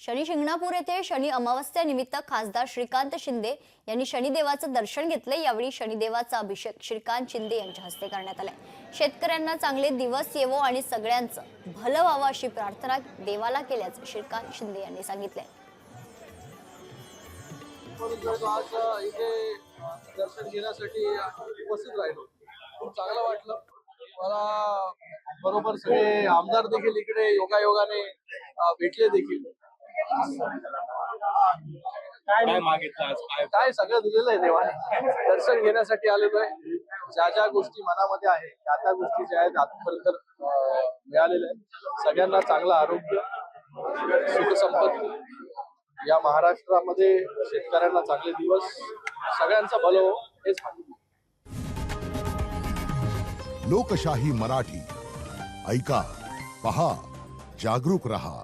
शनी शिंगणापूर येथे शनी अमावस्येनिमित्त खासदार श्रीकांत शिंदे यांनी शनिदेवाचं दर्शन घेतले। यावेळी शनिदेवाचा अभिषेक श्रीकांत शिंदे यांच्या हस्ते करण्यात आला। शेतकऱ्यांना चांगले दिवस येवो आणि सगळ्यांचं भलं व्हावं अशी प्रार्थना देवाला केल्याचं श्रीकांत शिंदे यांनी सांगितले। आज इथे दर्शन घेण्यासाठी उपस्थित राहिलो, खूप चांगलं वाटलं मला। बरोबर सगळे आमदार देखील इकडे योगायोगाने भेटले देखील। काय मागितलं आज? काय सगळं दिलेलं आहे देवाने। दर्शन घेण्यासाठी आलेलो आहे। ज्या ज्या गोष्टी मनामध्ये आहे त्या गोष्टी ज्या आहेत आजपर्यंत मिळालेल्या आहेत। सगळ्यांना चांगलं आरोग्य, सुख संपत्ती, या महाराष्ट्रामध्ये शेतकऱ्यांना चांगले दिवस, सगळ्यांचं भलं हो हेच मागितलं। लोकशाही मराठी ऐका, पहा, जागरूक रहा।